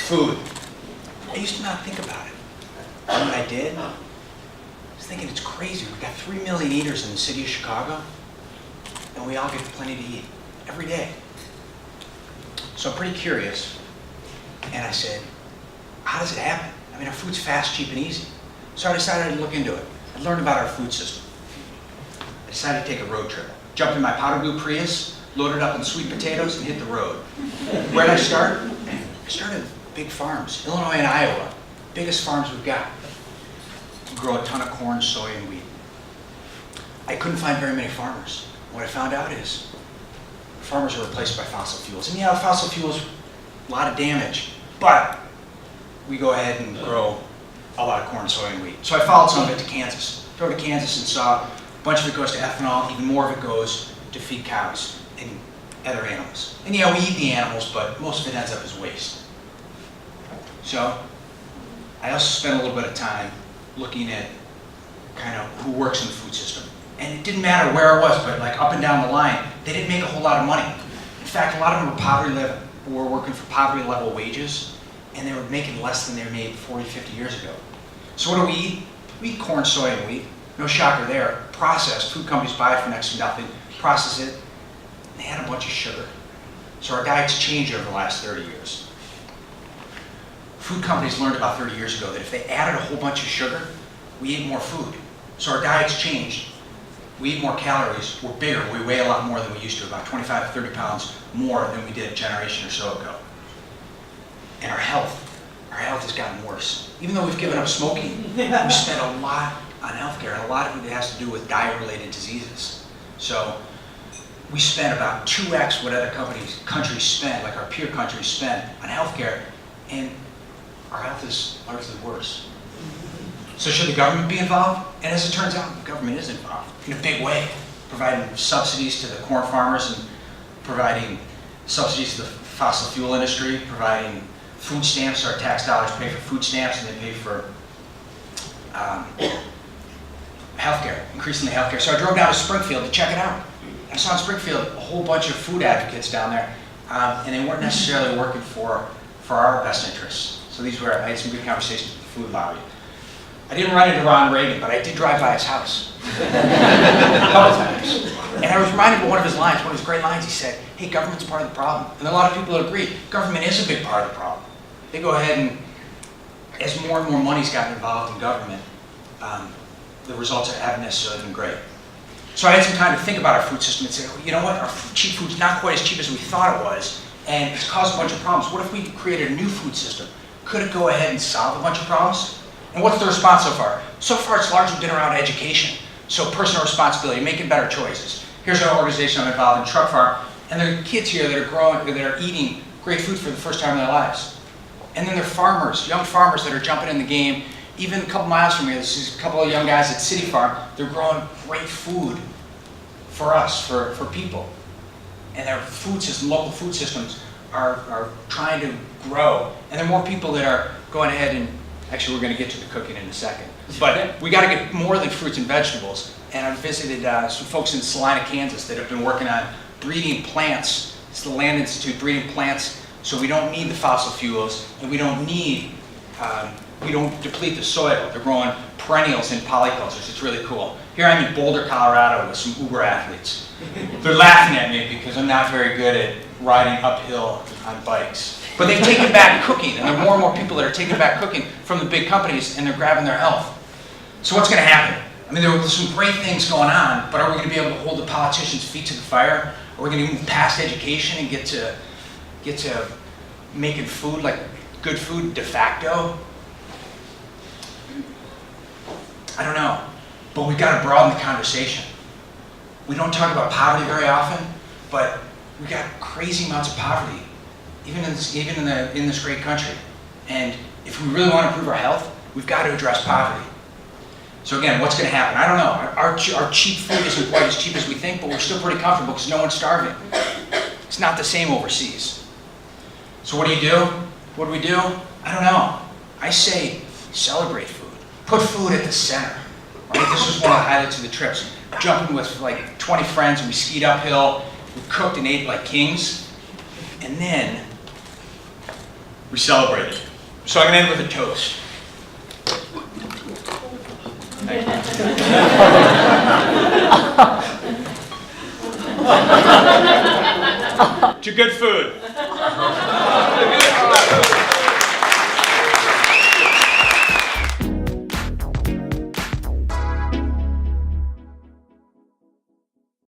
Food. I used to not think about it. And when I did, I was thinking it's crazy. We've got 3 million eaters in the city of Chicago, and we all get plenty to eat every day. So I'm pretty curious, and I said, how does it happen? I mean, our food's fast, cheap, and easy. So I decided to look into it. I learned about our food system. I decided to take a road trip. Jumped in my powder blue Prius, loaded up on sweet potatoes, and hit the road. Where did I start? I started with big farms, Illinois and Iowa. Biggest farms we've got. We grow a ton of corn, soy, and wheat. I couldn't find very many farmers. What I found out is farmers are replaced by fossil fuels. And yeah, fossil fuels, a lot of damage, but we go ahead and grow a lot of corn, soy, and wheat. So I followed some of it to Kansas. Drove to Kansas and saw a bunch of it goes to ethanol, even more of it goes to feed cows and other animals. And yeah, we eat the animals, but most of it ends up as waste. So I also spent a little bit of time looking at kind of who works in the food system. And it didn't matter where it was, but like up and down the line, they didn't make a whole lot of money. In fact, a lot of them were working for poverty level wages, and they were making less than they made 40, 50 years ago. So what do we eat? We eat corn, soy, and wheat. No shocker there. Processed. Food companies buy it for next to nothing, process it, and they add a bunch of sugar. So our diets changed over the last 30 years. Food companies learned about 30 years ago that if they added a whole bunch of sugar, we ate more food. So our diets changed. We eat more calories, we're bigger, we weigh a lot more than we used to, about 25 to 30 pounds more than we did a generation or so ago. And our health has gotten worse. Even though we've given up smoking, we spent a lot on healthcare, and a lot of it has to do with diet-related diseases. So we spend about 2x what other countries spend, like our peer countries spend, on healthcare, and our health is largely worse. So should the government be involved? And as it turns out, the government is involved in a big way, providing subsidies to the corn farmers and providing subsidies to the fossil fuel industry, providing food stamps. Our tax dollars pay for food stamps, and they pay for healthcare, increasingly healthcare. So I drove down to Springfield to check it out. I saw in Springfield a whole bunch of food advocates down there, and they weren't necessarily working for our best interests. So I had some good conversations with the food lobby. I didn't run into Ron Reagan, but I did drive by his house a couple times. And I was reminded of one of his lines, one of his great lines. He said, hey, government's part of the problem. And a lot of people agree, government is a big part of the problem. They go ahead and, as more and more money's gotten involved in government, the results haven't necessarily been great. So I had some time to think about our food system and say, well, you know what, our cheap food's not quite as cheap as we thought it was, and it's caused a bunch of problems. What if we created a new food system? Could it go ahead and solve a bunch of problems? And what's the response so far? So far, it's largely been around education. So personal responsibility, making better choices. Here's an organization I'm involved in, Truck Farm, and there are kids here that are eating great food for the first time in their lives. And then there are farmers, young farmers that are jumping in the game. Even a couple miles from here, this is a couple of young guys at City Farm. They're growing great food for us, for people. And their food system, local food systems are trying to grow. And there are more people that are going ahead and, actually we're going to get to the cooking in a second. But we got to get more than fruits and vegetables. And I visited some folks in Salina, Kansas that have been working on breeding plants. It's the Land Institute, breeding plants so we don't need the fossil fuels and we don't deplete the soil. They're growing perennials in polycultures. It's really cool. Here I'm in Boulder, Colorado with some Uber athletes. They're laughing at me because I'm not very good at riding uphill on bikes. But they've taken back cooking, and there are more and more people that are taking back cooking from the big companies, and they're grabbing their health. So what's going to happen? I mean, there are some great things going on, but are we going to be able to hold the politicians' feet to the fire? Are we going to move past education and get to making food, like good food, de facto? I don't know, but we've got to broaden the conversation. We don't talk about poverty very often, but we've got crazy amounts of poverty, even in this great country. And if we really want to improve our health, we've got to address poverty. So again, what's going to happen? I don't know. Our cheap food isn't quite as cheap as we think, but we're still pretty comfortable because no one's starving. It's not the same overseas. So what do you do? What do we do? I don't know. I say celebrate food. Put food at the center. Right? This was one of the highlights of the trips. Jumping with like 20 friends, and we skied uphill. We cooked and ate like kings. And then We celebrated. So I'm gonna end with a toast. Thank you. To good food.